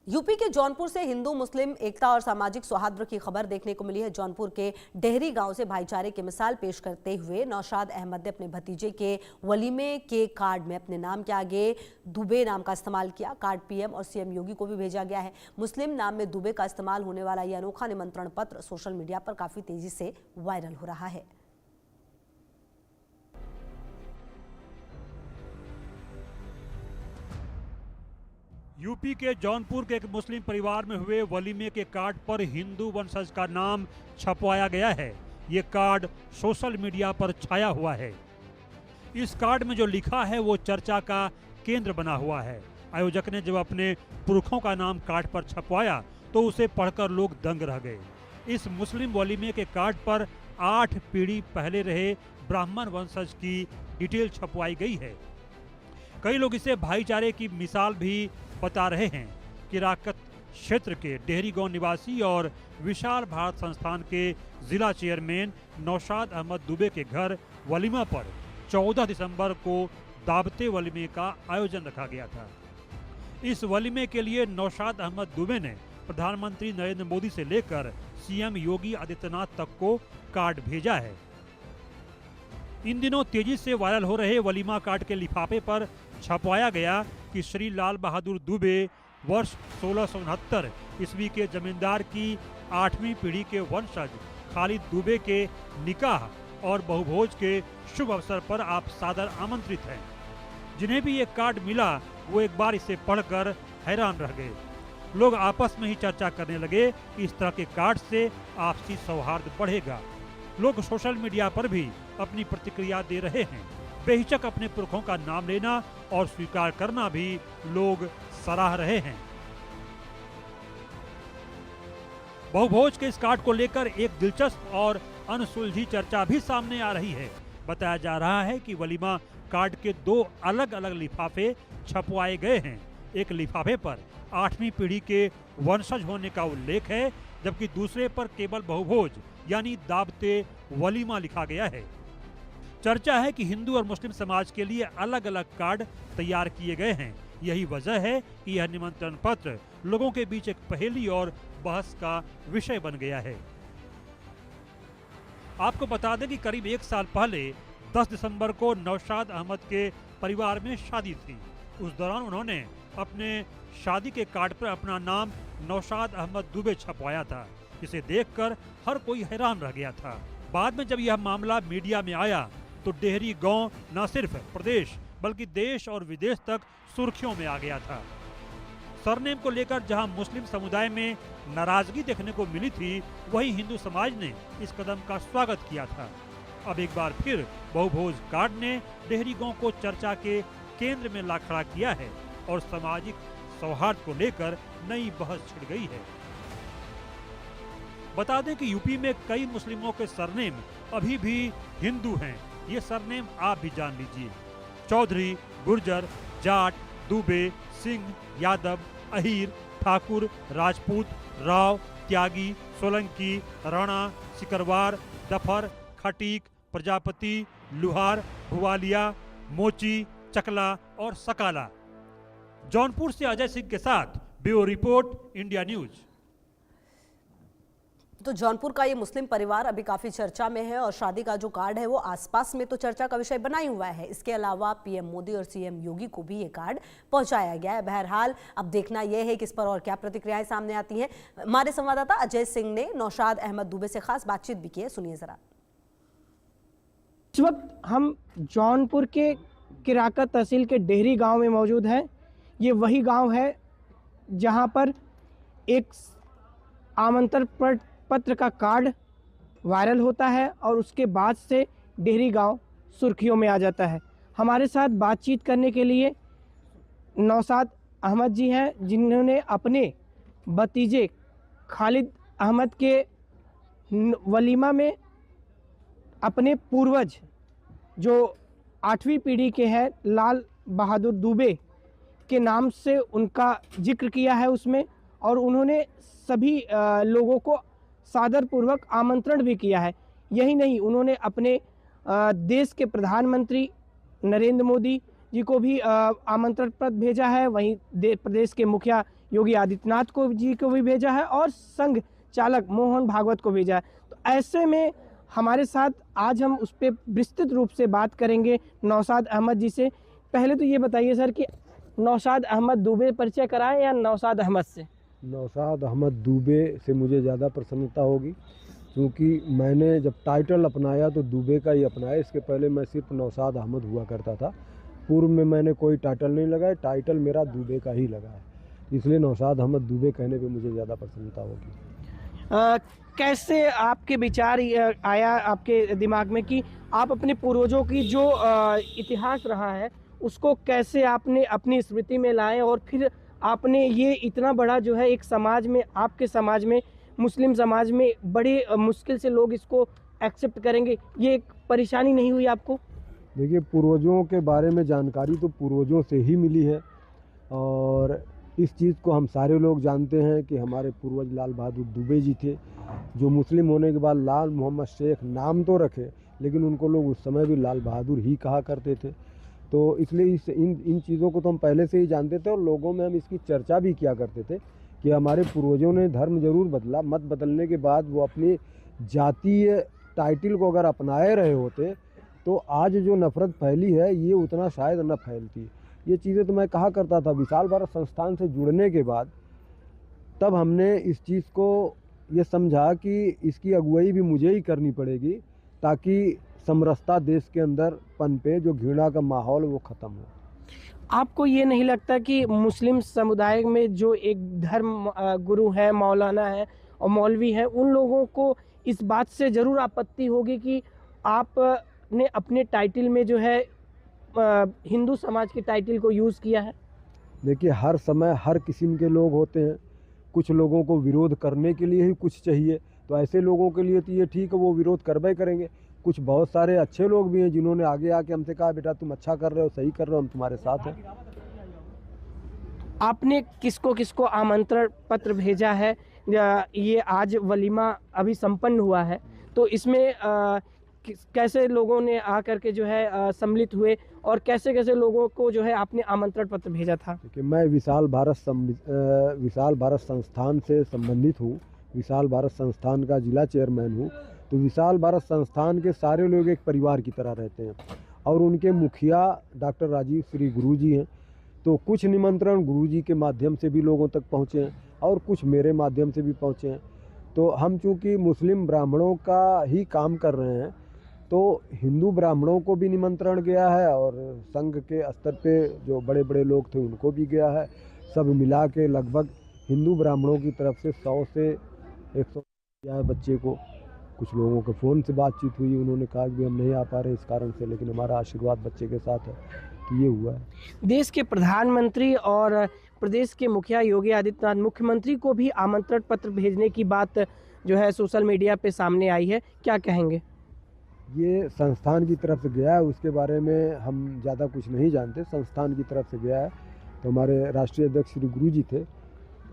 UP के जौनपुर से हिंदू मुस्लिम एकता और सामाजिक सौहार्द की खबर देखने को मिली है। जौनपुर के डेहरी गांव से भाईचारे की मिसाल पेश करते हुए नौशाद अहमद ने अपने भतीजे के वलीमे के कार्ड में अपने नाम के आगे दुबे नाम का इस्तेमाल किया। कार्ड पीएम और सीएम योगी को भी भेजा गया है। मुस्लिम नाम में दुबे का इस्तेमाल होने वाला यह अनोखा निमंत्रण पत्र सोशल मीडिया पर काफी तेजी से वायरल हो रहा है। यूपी के जौनपुर के एक मुस्लिम परिवार में हुए वलीमे के कार्ड पर हिंदू वंशज का नाम छपवाया गया है। ये कार्ड सोशल मीडिया पर छाया हुआ है। इस कार्ड में जो लिखा है वो चर्चा का केंद्र बना हुआ है। आयोजक ने जब अपने पुरखों का नाम कार्ड पर छपवाया तो उसे पढ़कर लोग दंग रह गए। इस मुस्लिम वलीमे के कार्ड पर 8 पीढ़ी पहले रहे ब्राह्मण वंशज की डिटेल छपवाई गई है। कई लोग इसे भाईचारे की मिसाल भी बता रहे हैं। किराकत क्षेत्र के डेहरी गांव निवासी और विशाल भारत संस्थान के जिला चेयरमैन नौशाद अहमद दुबे के घर वलीमा पर 14 दिसंबर को दावते वलीमे का आयोजन रखा गया था। इस वलीमे के लिए नौशाद अहमद दुबे ने प्रधानमंत्री नरेंद्र मोदी से लेकर सीएम योगी आदित्यनाथ तक को कार्ड भेजा है। इन दिनों तेजी से वायरल हो रहे वलीमा कार्ड के लिफाफे पर छपवाया गया कि श्री लाल बहादुर दुबे वर्ष 1669 ईस्वी के जमींदार की 8वीं पीढ़ी के वंशज खालिद दुबे के निकाह और बहुभोज के शुभ अवसर पर आप सादर आमंत्रित हैं। जिन्हें भी ये कार्ड मिला वो एक बार इसे पढ़कर हैरान रह गए। लोग आपस में ही चर्चा करने लगे कि इस तरह के कार्ड से आपसी सौहार्द बढ़ेगा। लोग सोशल मीडिया पर भी अपनी प्रतिक्रिया दे रहे हैं। बेहिचक अपने पुरखों का नाम लेना और स्वीकार करना भी लोग सराह रहे हैं। बहुभोज के इस कार्ड को लेकर एक दिलचस्प और अनसुलझी चर्चा भी सामने आ रही है। बताया जा रहा है कि वलीमा कार्ड के 2 अलग अलग लिफाफे छपवाए गए हैं। एक लिफाफे पर 8वीं पीढ़ी के वंशज होने का उल्लेख है, जबकि दूसरे पर केवल बहुभोज यानी दावते वलीमा लिखा गया है। चर्चा है कि हिंदू और मुस्लिम समाज के लिए अलग अलग कार्ड तैयार किए गए हैं। यही वजह है कि यह निमंत्रण पत्र लोगों के बीच एक पहेली और बहस का विषय बन गया है। आपको बता दें कि करीब 1 साल पहले 10 दिसंबर को नौशाद अहमद के परिवार में शादी थी। उस दौरान उन्होंने अपने शादी के कार्ड पर अपना नाम नौशाद अहमद दुबे छपवाया था, जिसे देखकर हर कोई हैरान रह गया था। बाद में जब यह मामला मीडिया में आया तो डेहरी गांव न सिर्फ प्रदेश बल्कि देश और विदेश तक सुर्खियों में आ गया था। सरनेम को लेकर जहां मुस्लिम समुदाय में नाराजगी देखने को मिली थी, वहीं हिंदू समाज ने इस कदम का स्वागत किया था। अब एक बार फिर बहुभोज कार्ड ने डेहरी गांव को चर्चा के केंद्र में ला खड़ा किया है और सामाजिक सौहार्द को लेकर नई बहस छिड़ गई है। बता दें कि यूपी में कई मुस्लिमों के सरनेम अभी भी हिंदू हैं। ये सरनेम आप भी जान लीजिए। चौधरी, गुर्जर, जाट, दुबे, सिंह, यादव, अहीर, ठाकुर, राजपूत, राव, त्यागी, सोलंकी, राणा, सिकरवार, दफर, खटीक, प्रजापति, लुहार, भुवालिया, मोची, चकला और सकाला। जौनपुर से अजय सिंह के साथ ब्यूरो रिपोर्ट, इंडिया न्यूज। तो जौनपुर का ये मुस्लिम परिवार अभी काफी चर्चा में है और शादी का जो कार्ड है वो आसपास में तो चर्चा का विषय बना ही हुआ है। इसके अलावा पीएम मोदी और सीएम योगी को भी ये कार्ड पहुंचाया गया है। बहरहाल अब देखना यह है कि इस पर और क्या प्रतिक्रियाएं सामने आती हैं। हमारे संवाददाता अजय सिंह ने नौशाद अहमद दुबे से खास बातचीत भी की है, सुनिए जरा। इस वक्त हम जौनपुर के किराकत तहसील के डेहरी गाँव में मौजूद हैं। ये वही गाँव है जहाँ पर एक आमंत्रण पत्र का कार्ड वायरल होता है और उसके बाद से डेहरी गांव सुर्खियों में आ जाता है। हमारे साथ बातचीत करने के लिए नौशाद अहमद जी हैं, जिन्होंने अपने भतीजे खालिद अहमद के वलीमा में अपने पूर्वज जो 8वीं पीढ़ी के हैं लाल बहादुर दुबे के नाम से उनका जिक्र किया है उसमें, और उन्होंने सभी लोगों को सादरपूर्वक आमंत्रण भी किया है। यही नहीं, उन्होंने अपने देश के प्रधानमंत्री नरेंद्र मोदी जी को भी आमंत्रण पत्र भेजा है। वहीं प्रदेश के मुखिया योगी आदित्यनाथ को जी को भी भेजा है और संघ चालक मोहन भागवत को भेजा है। तो ऐसे में हमारे साथ आज हम उस पर विस्तृत रूप से बात करेंगे नौशाद अहमद जी से। पहले तो ये बताइए सर कि नौशाद अहमद दुबे परिचय कराएं या नौशाद अहमद से? नौशाद अहमद दुबे से मुझे ज़्यादा प्रसन्नता होगी, क्योंकि मैंने जब टाइटल अपनाया तो दुबे का ही अपनाया। इसके पहले मैं सिर्फ नौशाद अहमद हुआ करता था। पूर्व में मैंने कोई टाइटल नहीं लगाया, टाइटल मेरा दुबे का ही लगा है, इसलिए नौशाद अहमद दुबे कहने पे मुझे ज़्यादा प्रसन्नता होगी। कैसे आपके विचार आया आपके दिमाग में कि आप अपने पूर्वजों की जो इतिहास रहा है उसको कैसे आपने अपनी स्मृति में लाए और फिर आपने ये इतना बड़ा जो है एक समाज में, आपके समाज में, मुस्लिम समाज में बड़े मुश्किल से लोग इसको एक्सेप्ट करेंगे, ये एक परेशानी नहीं हुई आपको? देखिए, पूर्वजों के बारे में जानकारी तो पूर्वजों से ही मिली है और इस चीज़ को हम सारे लोग जानते हैं कि हमारे पूर्वज लाल बहादुर दुबे जी थे, जो मुस्लिम होने के बाद लाल मोहम्मद शेख नाम तो रखे, लेकिन उनको लोग उस समय भी लाल बहादुर ही कहा करते थे। तो इसलिए इन चीज़ों को तो हम पहले से ही जानते थे और लोगों में हम इसकी चर्चा भी किया करते थे कि हमारे पूर्वजों ने धर्म जरूर बदला, मत बदलने के बाद वो अपनी जातीय टाइटल को अगर अपनाए रहे होते तो आज जो नफ़रत फैली है ये उतना शायद न फैलती। ये चीज़ें तो मैं कहा करता था। विशाल भारत संस्थान से जुड़ने के बाद तब हमने इस चीज़ को ये समझा कि इसकी अगुवाई भी मुझे ही करनी पड़ेगी ताकि समरसता देश के अंदर पनपे, जो घृणा का माहौल वो ख़त्म हो। आपको ये नहीं लगता कि मुस्लिम समुदाय में जो एक धर्म गुरु है, मौलाना है और मौलवी है, उन लोगों को इस बात से ज़रूर आपत्ति होगी कि आपने अपने टाइटल में जो है हिंदू समाज के टाइटल को यूज़ किया है? देखिए, हर समय हर किस्म के लोग होते हैं। कुछ लोगों को विरोध करने के लिए ही कुछ चाहिए, तो ऐसे लोगों के लिए तो ये ठीक है, वो विरोध करबे करेंगे। कुछ बहुत सारे अच्छे लोग भी हैं जिन्होंने आगे आके हमसे कहा, बेटा तुम अच्छा कर रहे हो, सही कर रहे हो, हम तुम्हारे साथ हैं। आपने किसको किसको आमंत्रण पत्र भेजा है? ये आज वलीमा अभी संपन्न हुआ है, तो इसमें कैसे लोगों ने आकर के जो है सम्मिलित हुए और कैसे कैसे लोगों को जो है आपने आमंत्रण पत्र भेजा था? कि मैं विशाल भारत संस्थान से संबंधित हूँ, विशाल भारत संस्थान का जिला चेयरमैन हूँ। तो विशाल भारत संस्थान के सारे लोग एक परिवार की तरह रहते हैं और उनके मुखिया डॉक्टर राजीव श्री गुरु जी हैं। तो कुछ निमंत्रण गुरु जी के माध्यम से भी लोगों तक पहुँचे हैं और कुछ मेरे माध्यम से भी पहुँचे हैं। तो हम चूँकि मुस्लिम ब्राह्मणों का ही काम कर रहे हैं तो हिंदू ब्राह्मणों को भी निमंत्रण गया है और संघ के स्तर पे जो बड़े बड़े लोग थे उनको भी गया है। सब मिला के लगभग हिंदू ब्राह्मणों की तरफ से 100 से 100 गया है बच्चे को। कुछ लोगों के फ़ोन से बातचीत हुई, उन्होंने कहा कि हम नहीं आ पा रहे इस कारण से, लेकिन हमारा आशीर्वाद बच्चे के साथ है, तो ये हुआ है। देश के प्रधानमंत्री और प्रदेश के मुखिया योगी आदित्यनाथ, मुख्यमंत्री को भी आमंत्रण पत्र भेजने की बात जो है सोशल मीडिया पे सामने आई है, क्या कहेंगे? ये संस्थान की तरफ से गया है, उसके बारे में हम ज़्यादा कुछ नहीं जानते। संस्थान की तरफ से गया है, तो हमारे राष्ट्रीय अध्यक्ष श्री गुरु जी थे,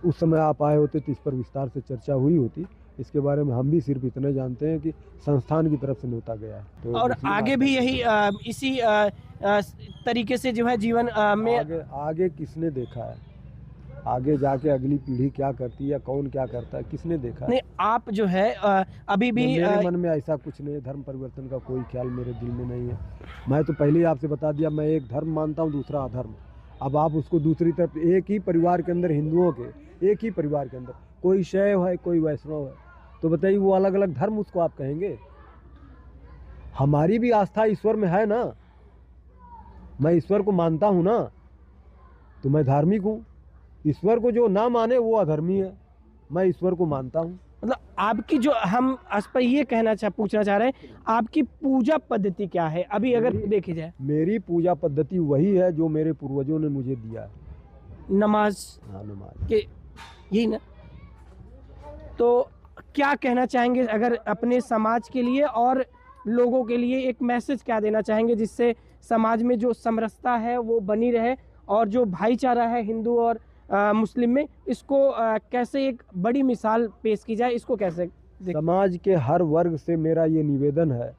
उस समय आप आए होते तो इस पर विस्तार से चर्चा हुई होती। इसके बारे में हम भी सिर्फ इतने जानते हैं कि संस्थान की तरफ से न्योता गया है। तो और आगे भी यही इसी तरीके से जो है जीवन में आगे किसने देखा है? आगे जाके अगली पीढ़ी क्या करती है या कौन क्या करता है, किसने देखा है? नहीं, आप जो है अभी भी मेरे मन में ऐसा कुछ नहीं है, धर्म परिवर्तन का कोई ख्याल मेरे दिल में नहीं है। मैं तो पहले ही आपसे बता दिया, मैं एक धर्म मानता हूँ, दूसरा अधर्म। अब आप उसको दूसरी तरफ, एक ही परिवार के अंदर हिंदुओं के एक ही परिवार के अंदर कोई शैव है, कोई वैष्णव है, तो बताइए वो अलग अलग धर्म उसको आप कहेंगे? हमारी भी आस्था ईश्वर में है ना, मैं ईश्वर को मानता हूँ ना, तो मैं धार्मिक हूँ। ईश्वर को जो ना माने वो अधर्मी है, मैं ईश्वर को मानता हूँ। मतलब आपकी जो हम इस पर ये पूछना चाह रहे हैं, आपकी पूजा पद्धति क्या है अभी अगर देखी जाए? मेरी पूजा पद्धति वही है जो मेरे पूर्वजों ने मुझे दिया है, नमाज। हाँ, नमाज के यही ना। तो क्या कहना चाहेंगे अगर अपने समाज के लिए और लोगों के लिए एक मैसेज क्या देना चाहेंगे जिससे समाज में जो समरसता है वो बनी रहे और जो भाईचारा है हिंदू और मुस्लिम में, इसको कैसे एक बड़ी मिसाल पेश की जाए, इसको कैसे समाज के हर वर्ग से मेरा ये निवेदन है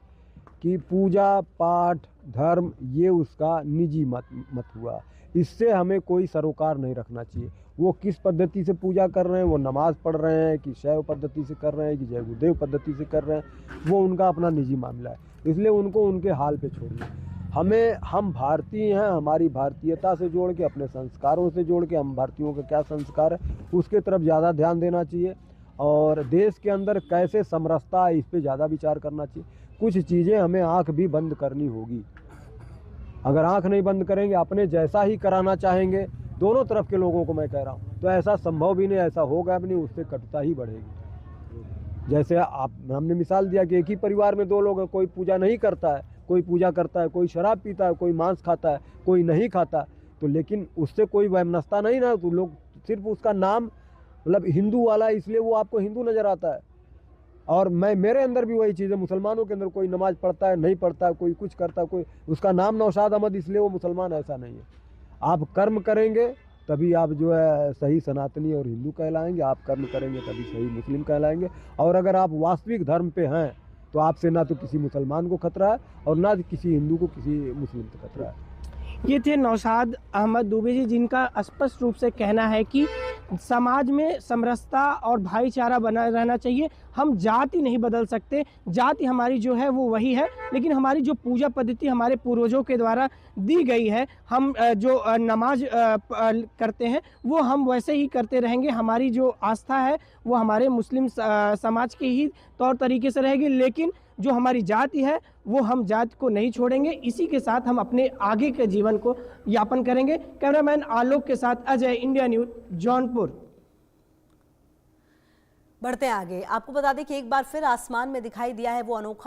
कि पूजा पाठ धर्म ये उसका निजी मत हुआ, इससे हमें कोई सरोकार नहीं रखना चाहिए। वो किस पद्धति से पूजा कर रहे हैं, वो नमाज पढ़ रहे हैं कि शैव पद्धति से कर रहे हैं कि जय गुरुदेव पद्धति से कर रहे हैं, वो उनका अपना निजी मामला है, इसलिए उनको उनके हाल पे छोड़िए। हम भारतीय हैं, हमारी भारतीयता से जोड़ के, अपने संस्कारों से जोड़ के, हम भारतीयों का क्या संस्कार है उसके तरफ ज़्यादा ध्यान देना चाहिए, और देश के अंदर कैसे समरसता है इस पे ज़्यादा विचार करना चाहिए। कुछ चीज़ें हमें आँख भी बंद करनी होगी। अगर आँख नहीं बंद करेंगे, अपने जैसा ही कराना चाहेंगे, दोनों तरफ के लोगों को मैं कह रहा हूँ, तो ऐसा संभव भी नहीं, ऐसा होगा भी नहीं, उससे कटुता ही बढ़ेगी। जैसे हमने मिसाल दिया कि एक ही परिवार में दो लोग हैं, कोई पूजा नहीं करता है, कोई पूजा करता है, कोई शराब पीता है, कोई मांस खाता है, कोई नहीं खाता, तो लेकिन उससे कोई वैमनस्यता नहीं ना, तो लोग सिर्फ उसका नाम मतलब हिंदू वाला है इसलिए वो आपको हिंदू नज़र आता है। और मेरे अंदर भी वही चीज़ है, मुसलमानों के अंदर कोई नमाज पढ़ता है, नहीं पढ़ता है, कोई कुछ करता है, कोई उसका नाम नौशाद अहमद इसलिए वो मुसलमान, ऐसा नहीं है। आप कर्म करेंगे तभी आप जो है सही सनातनी और हिंदू कहलाएंगे, आप कर्म करेंगे तभी सही मुस्लिम कहलाएंगे। और अगर आप वास्तविक धर्म पे हैं तो आपसे ना तो किसी मुसलमान को खतरा है और ना किसी हिंदू को किसी मुस्लिम को खतरा है। ये थे नौशाद अहमद दुबे जी, जिनका स्पष्ट रूप से कहना है कि समाज में समरसता और भाईचारा बना रहना चाहिए। हम जाति नहीं बदल सकते, जाति हमारी जो है वो वही है, लेकिन हमारी जो पूजा पद्धति हमारे पूर्वजों के द्वारा दी गई है, हम जो नमाज करते हैं वो हम वैसे ही करते रहेंगे। हमारी जो आस्था है वो हमारे मुस्लिम समाज के ही तौर तरीके से रहेगी, लेकिन जो हमारी जाति है वो हम जाति को नहीं छोड़ेंगे। इसी के साथ हम अपने आगे के जीवन को यापन करेंगे। कैमरामैन आलोक के साथ अजय, इंडिया न्यूज़, जौनपुर। बढ़ते आगे, आपको बता दें कि एक बार फिर आसमान में दिखाई दिया है वो अनोखा